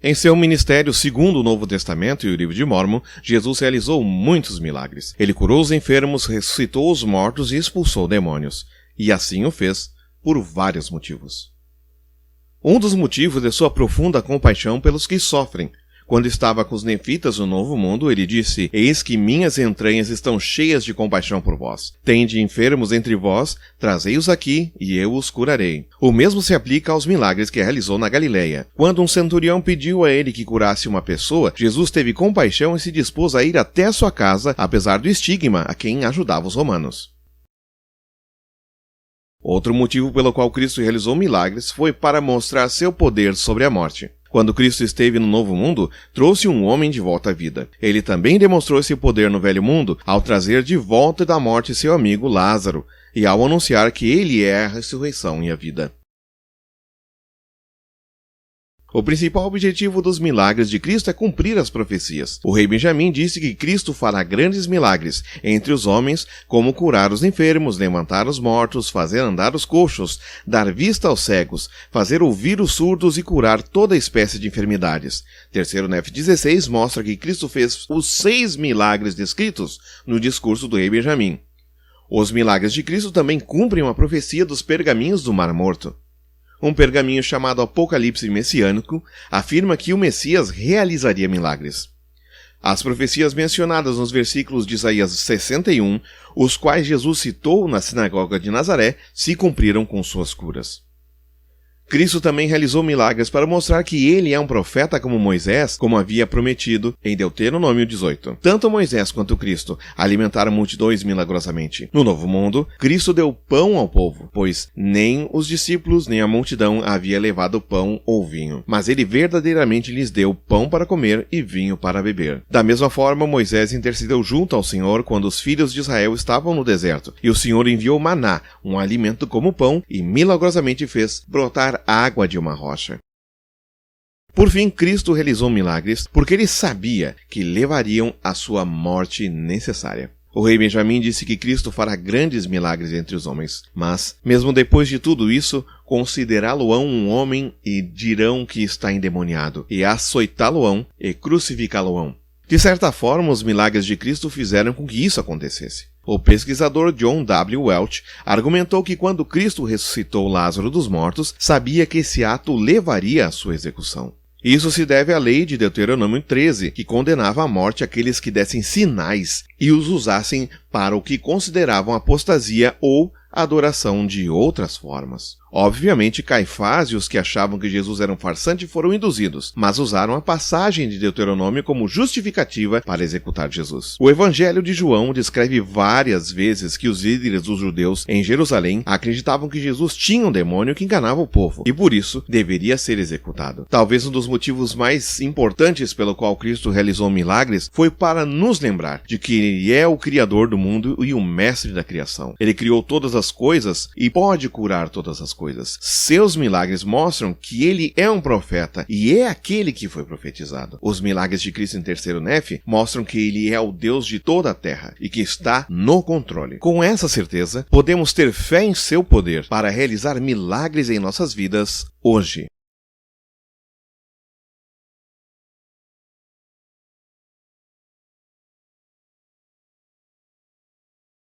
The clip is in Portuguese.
Em seu ministério segundo o Novo Testamento e o Livro de Mórmon, Jesus realizou muitos milagres. Ele curou os enfermos, ressuscitou os mortos e expulsou demônios. E assim o fez por vários motivos. Um dos motivos é sua profunda compaixão pelos que sofrem. Quando estava com os nefitas no Novo Mundo, ele disse: "Eis que minhas entranhas estão cheias de compaixão por vós. Tende enfermos entre vós, trazei-os aqui, e eu os curarei." O mesmo se aplica aos milagres que realizou na Galileia. Quando um centurião pediu a ele que curasse uma pessoa, Jesus teve compaixão e se dispôs a ir até sua casa, apesar do estigma a quem ajudava os romanos. Outro motivo pelo qual Cristo realizou milagres foi para mostrar seu poder sobre a morte. Quando Cristo esteve no Novo Mundo, trouxe um homem de volta à vida. Ele também demonstrou esse poder no Velho Mundo ao trazer de volta da morte seu amigo Lázaro, e ao anunciar que ele é a ressurreição e a vida. O principal objetivo dos milagres de Cristo é cumprir as profecias. O rei Benjamim disse que Cristo fará grandes milagres entre os homens, como curar os enfermos, levantar os mortos, fazer andar os coxos, dar vista aos cegos, fazer ouvir os surdos e curar toda espécie de enfermidades. Terceiro Nef 16 mostra que Cristo fez os 6 milagres descritos no discurso do rei Benjamim. Os milagres de Cristo também cumprem uma profecia dos pergaminhos do Mar Morto. Um pergaminho chamado Apocalipse Messiânico afirma que o Messias realizaria milagres. As profecias mencionadas nos versículos de Isaías 61, os quais Jesus citou na sinagoga de Nazaré, se cumpriram com suas curas. Cristo também realizou milagres para mostrar que ele é um profeta como Moisés, como havia prometido em Deuteronômio 18. Tanto Moisés quanto Cristo alimentaram multidões milagrosamente. No Novo Mundo, Cristo deu pão ao povo, pois nem os discípulos nem a multidão havia levado pão ou vinho, mas ele verdadeiramente lhes deu pão para comer e vinho para beber. Da mesma forma, Moisés intercedeu junto ao Senhor quando os filhos de Israel estavam no deserto, e o Senhor enviou maná, um alimento como pão, e milagrosamente fez brotar água de uma rocha. Por fim, Cristo realizou milagres porque ele sabia que levariam à sua morte necessária. O rei Benjamim disse que Cristo fará grandes milagres entre os homens, mas, mesmo depois de tudo isso, considerá-lo-ão um homem e dirão que está endemoniado, e açoitá-lo-ão e crucificá-lo-ão. De certa forma, os milagres de Cristo fizeram com que isso acontecesse. O pesquisador John W. Welch argumentou que quando Cristo ressuscitou Lázaro dos mortos, sabia que esse ato levaria à sua execução. Isso se deve à lei de Deuteronômio 13, que condenava à morte aqueles que dessem sinais e os usassem para o que consideravam apostasia ou adoração de outras formas. Obviamente, Caifás e os que achavam que Jesus era um farsante foram induzidos, mas usaram a passagem de Deuteronômio como justificativa para executar Jesus. O Evangelho de João descreve várias vezes que os líderes dos judeus em Jerusalém acreditavam que Jesus tinha um demônio que enganava o povo, e por isso deveria ser executado. Talvez um dos motivos mais importantes pelo qual Cristo realizou milagres foi para nos lembrar de que Ele é o Criador do mundo e o Mestre da criação. Ele criou todas as coisas e pode curar todas as coisas. Seus milagres mostram que ele é um profeta e é aquele que foi profetizado. Os milagres de Cristo em Terceiro Nef mostram que ele é o Deus de toda a terra e que está no controle. Com essa certeza, podemos ter fé em seu poder para realizar milagres em nossas vidas hoje.